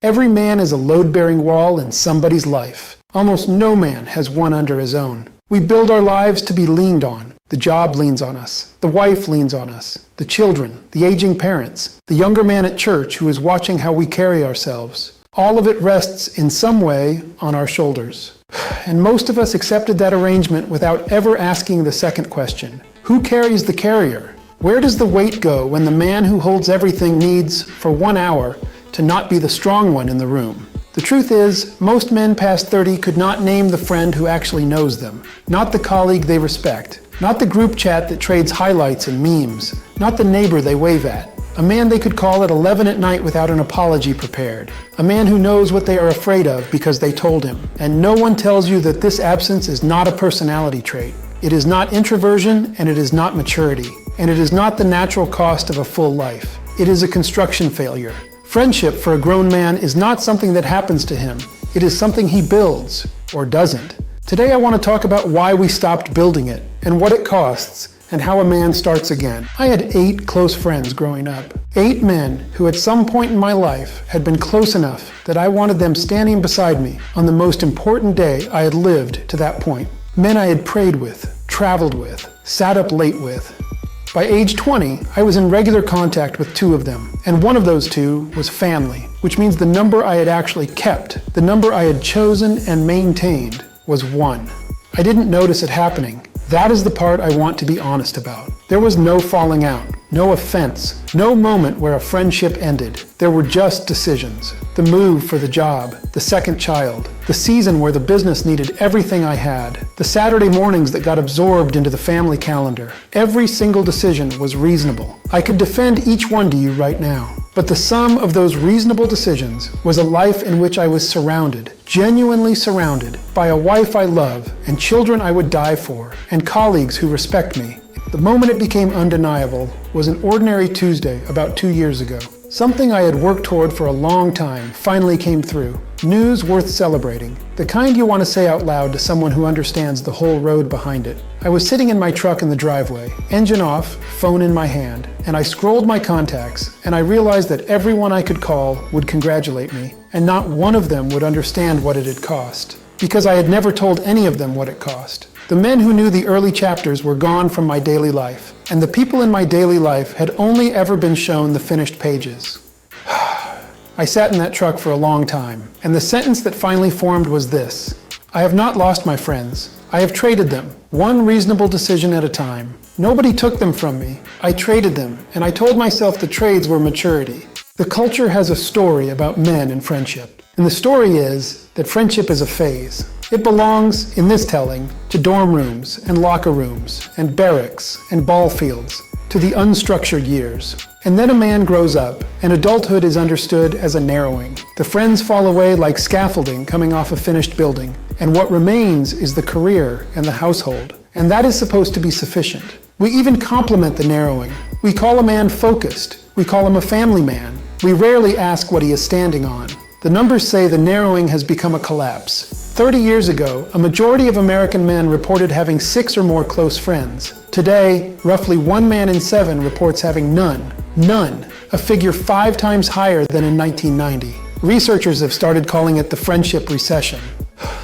Every man is a load-bearing wall in somebody's life. Almost no man has one under his own. We build our lives to be leaned on. The job leans on us. The wife leans on us. The children, the aging parents, the younger man at church who is watching how we carry ourselves. All of it rests in some way on our shoulders. And most of us accepted that arrangement without ever asking the second question. Who carries the carrier? Where does the weight go when the man who holds everything needs, for 1 hour, to not be the strong one in the room? The truth is, most men past 30 could not name the friend who actually knows them, not the colleague they respect, not the group chat that trades highlights and memes, not the neighbor they wave at, a man they could call at 11 at night without an apology prepared, a man who knows what they are afraid of because they told him. And no one tells you that this absence is not a personality trait. It is not introversion, and it is not maturity, and it is not the natural cost of a full life. It is a construction failure. Friendship for a grown man is not something that happens to him. It is something he builds, or doesn't. Today I want to talk about why we stopped building it, and what it costs, and how a man starts again. I had 8 close friends growing up. 8 men who at some point in my life had been close enough that I wanted them standing beside me on the most important day I had lived to that point. Men I had prayed with, traveled with, sat up late with. By age 20, I was in regular contact with 2 of them, and one of those 2 was family, which means the number I had actually kept, the number I had chosen and maintained, was 1. I didn't notice it happening. That is the part I want to be honest about. There was no falling out, no offense, no moment where a friendship ended. There were just decisions. The move for the job, the second child, the season where the business needed everything I had, the Saturday mornings that got absorbed into the family calendar. Every single decision was reasonable. I could defend each one to you right now. But the sum of those reasonable decisions was a life in which I was surrounded, genuinely surrounded, by a wife I love, and children I would die for, and colleagues who respect me. The moment it became undeniable was an ordinary Tuesday about 2 years ago. Something I had worked toward for a long time finally came through. News worth celebrating. The kind you want to say out loud to someone who understands the whole road behind it. I was sitting in my truck in the driveway, engine off, phone in my hand, and I scrolled my contacts, and I realized that everyone I could call would congratulate me, and not one of them would understand what it had cost. Because I had never told any of them what it cost. The men who knew the early chapters were gone from my daily life, and the people in my daily life had only ever been shown the finished pages. I sat in that truck for a long time, and the sentence that finally formed was this: I have not lost my friends. I have traded them, one reasonable decision at a time. Nobody took them from me. I traded them, and I told myself the trades were maturity. The culture has a story about men and friendship, and the story is that friendship is a phase. It belongs, in this telling, to dorm rooms and locker rooms and barracks and ball fields, to the unstructured years. And then a man grows up, and adulthood is understood as a narrowing. The friends fall away like scaffolding coming off a finished building, and what remains is the career and the household. And that is supposed to be sufficient. We even compliment the narrowing. We call a man focused. We call him a family man. We rarely ask what he is standing on. The numbers say the narrowing has become a collapse. 30 years ago, a majority of American men reported having 6 or more close friends. Today, roughly 1 man in 7 reports having none. None, a figure 5 times higher than in 1990. Researchers have started calling it the friendship recession.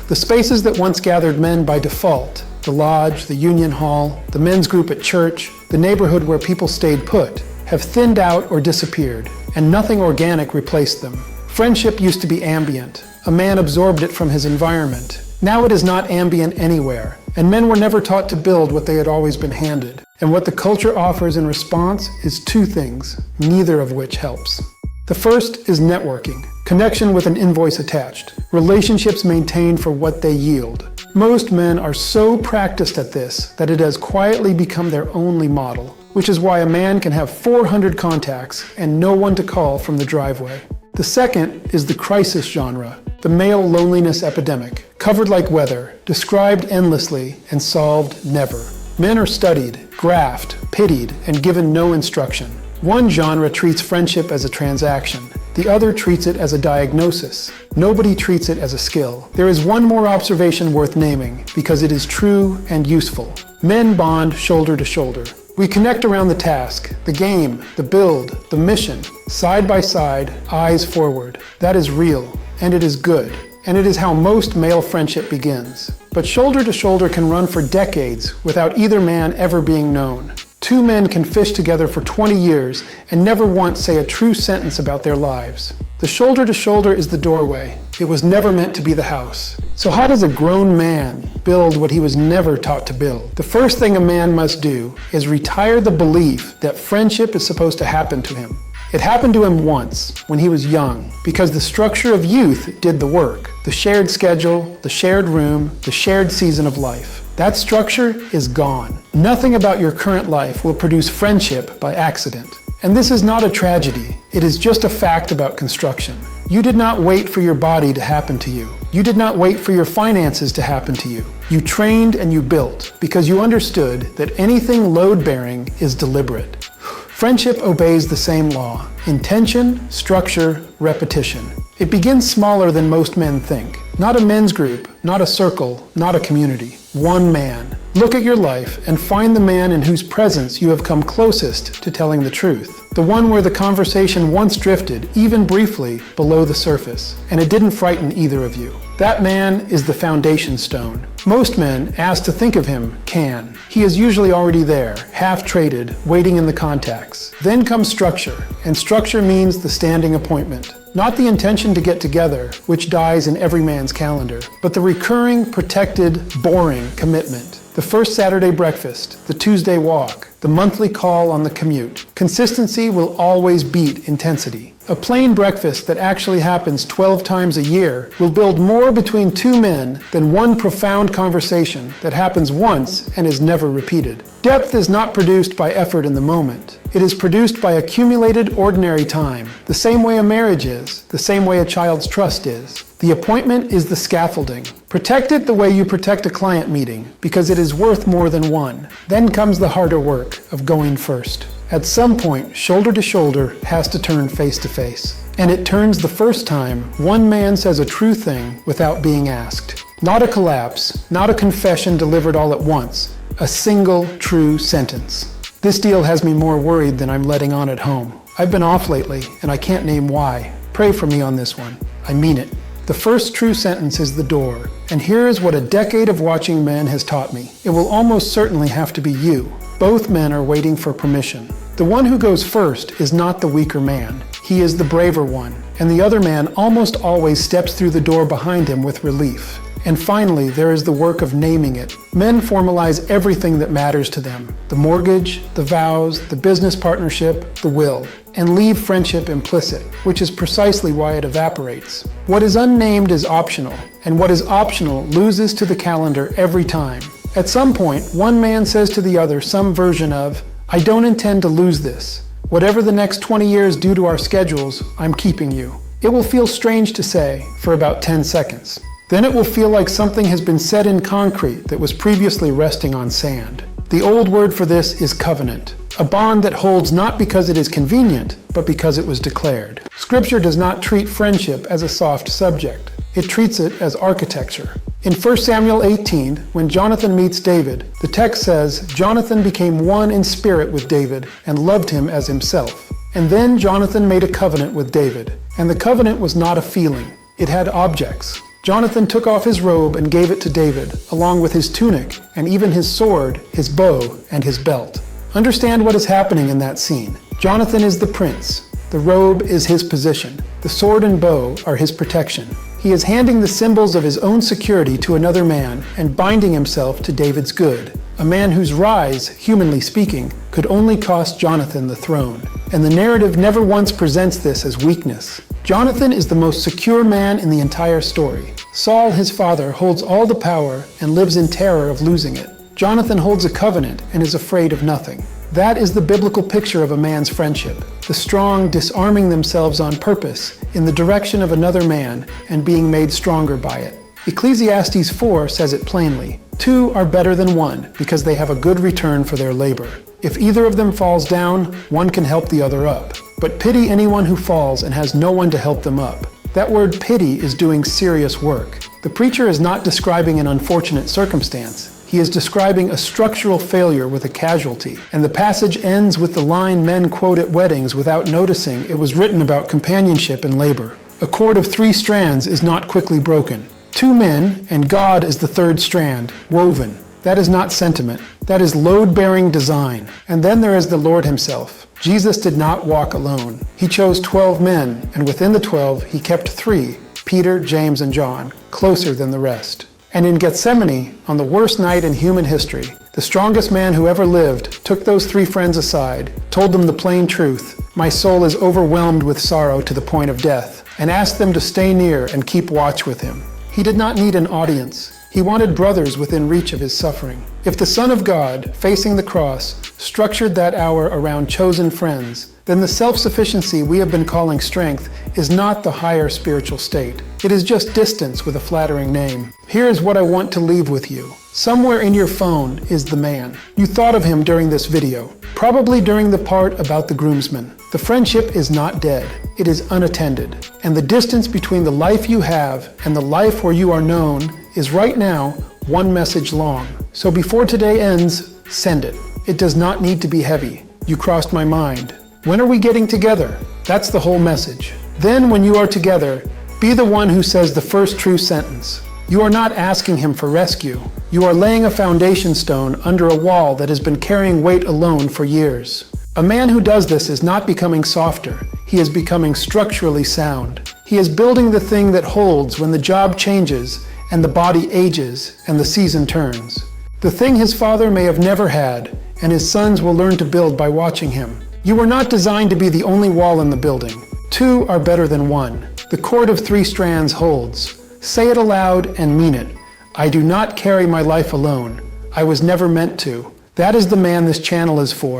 The spaces that once gathered men by default, the lodge, the union hall, the men's group at church, the neighborhood where people stayed put, have thinned out or disappeared, and nothing organic replaced them. Friendship used to be ambient. A man absorbed it from his environment. Now it is not ambient anywhere, and men were never taught to build what they had always been handed. And what the culture offers in response is 2 things, neither of which helps. The first is networking, connection with an invoice attached, relationships maintained for what they yield. Most men are so practiced at this that it has quietly become their only model, which is why a man can have 400 contacts and no one to call from the driveway. The second is the crisis genre, the male loneliness epidemic, covered like weather, described endlessly, and solved never. Men are studied, graphed, pitied, and given no instruction. One genre treats friendship as a transaction. The other treats it as a diagnosis. Nobody treats it as a skill. There is one more observation worth naming, because it is true and useful. Men bond shoulder to shoulder. We connect around the task, the game, the build, the mission, side by side, eyes forward. That is real, and it is good, and it is how most male friendship begins. But shoulder to shoulder can run for decades without either man ever being known. Two men can fish together for 20 years and never once say a true sentence about their lives. The shoulder to shoulder is the doorway. It was never meant to be the house. So how does a grown man build what he was never taught to build? The first thing a man must do is retire the belief that friendship is supposed to happen to him. It happened to him once, when he was young, because the structure of youth did the work. The shared schedule, the shared room, the shared season of life. That structure is gone. Nothing about your current life will produce friendship by accident. And this is not a tragedy. It is just a fact about construction. You did not wait for your body to happen to you. You did not wait for your finances to happen to you. You trained and you built because you understood that anything load-bearing is deliberate. Friendship obeys the same law: intention, structure, repetition. It begins smaller than most men think. Not a men's group, not a circle, not a community. One man. Look at your life and find the man in whose presence you have come closest to telling the truth. The one where the conversation once drifted, even briefly, below the surface, and it didn't frighten either of you. That man is the foundation stone. Most men, asked to think of him, can. He is usually already there, half-traded, waiting in the contacts. Then comes structure, and structure means the standing appointment. Not the intention to get together, which dies in every man's calendar, but the recurring, protected, boring commitment. The first Saturday breakfast, the Tuesday walk, the monthly call on the commute. Consistency will always beat intensity. A plain breakfast that actually happens 12 times a year will build more between two men than one profound conversation that happens once and is never repeated. Depth is not produced by effort in the moment. It is produced by accumulated ordinary time, the same way a marriage is, the same way a child's trust is. The appointment is the scaffolding. Protect it the way you protect a client meeting, because it is worth more than one. Then comes the harder work of going first. At some point, shoulder to shoulder has to turn face to face. And it turns the first time one man says a true thing without being asked. Not a collapse, not a confession delivered all at once. A single true sentence. This deal has me more worried than I'm letting on at home. I've been off lately, and I can't name why. Pray for me on this one. I mean it. The first true sentence is the door, and here is what a decade of watching men has taught me. It will almost certainly have to be you. Both men are waiting for permission. The one who goes first is not the weaker man. He is the braver one, and the other man almost always steps through the door behind him with relief. And finally, there is the work of naming it. Men formalize everything that matters to them: the mortgage, the vows, the business partnership, the will, and leave friendship implicit, which is precisely why it evaporates. What is unnamed is optional, and what is optional loses to the calendar every time. At some point, one man says to the other some version of, "I don't intend to lose this. Whatever the next 20 years do to our schedules, I'm keeping you." It will feel strange to say for about 10 seconds. Then it will feel like something has been set in concrete that was previously resting on sand. The old word for this is covenant, a bond that holds not because it is convenient, but because it was declared. Scripture does not treat friendship as a soft subject. It treats it as architecture. In 1 Samuel 18, when Jonathan meets David, the text says, Jonathan became one in spirit with David and loved him as himself. And then Jonathan made a covenant with David, and the covenant was not a feeling. It had objects. Jonathan took off his robe and gave it to David, along with his tunic, and even his sword, his bow, and his belt. Understand what is happening in that scene. Jonathan is the prince. The robe is his position. The sword and bow are his protection. He is handing the symbols of his own security to another man and binding himself to David's good, a man whose rise, humanly speaking, could only cost Jonathan the throne. And the narrative never once presents this as weakness. Jonathan is the most secure man in the entire story. Saul, his father, holds all the power and lives in terror of losing it. Jonathan holds a covenant and is afraid of nothing. That is the biblical picture of a man's friendship. The strong disarming themselves on purpose in the direction of another man and being made stronger by it. Ecclesiastes 4 says it plainly. Two are better than one because they have a good return for their labor. If either of them falls down, one can help the other up. But pity anyone who falls and has no one to help them up. That word pity is doing serious work. The preacher is not describing an unfortunate circumstance. He is describing a structural failure with a casualty, and the passage ends with the line men quote at weddings without noticing it was written about companionship and labor. A cord of 3 strands is not quickly broken. 2 men, and God is the 3rd strand, woven. That is not sentiment. That is load-bearing design. And then there is the Lord himself. Jesus did not walk alone. He chose 12 men, and within the 12, he kept 3, Peter, James, and John, closer than the rest. And in Gethsemane, on the worst night in human history, the strongest man who ever lived took those 3 friends aside, told them the plain truth, "My soul is overwhelmed with sorrow to the point of death," and asked them to stay near and keep watch with him. He did not need an audience. He wanted brothers within reach of his suffering. If the Son of God, facing the cross, structured that hour around chosen friends, then the self-sufficiency we have been calling strength is not the higher spiritual state. It is just distance with a flattering name. Here is what I want to leave with you. Somewhere in your phone is the man. You thought of him during this video, probably during the part about the groomsmen. The friendship is not dead. It is unattended. And the distance between the life you have and the life where you are known is right now 1 message long. So before today ends, send it. It does not need to be heavy. You crossed my mind. When are we getting together? That's the whole message. Then when you are together, be the one who says the first true sentence. You are not asking him for rescue. You are laying a foundation stone under a wall that has been carrying weight alone for years. A man who does this is not becoming softer. He is becoming structurally sound. He is building the thing that holds when the job changes and the body ages and the season turns. The thing his father may have never had, and his sons will learn to build by watching him. You were not designed to be the only wall in the building. 2 are better than 1. The cord of 3 strands holds. Say it aloud and mean it. I do not carry my life alone. I was never meant to. That is the man this channel is for.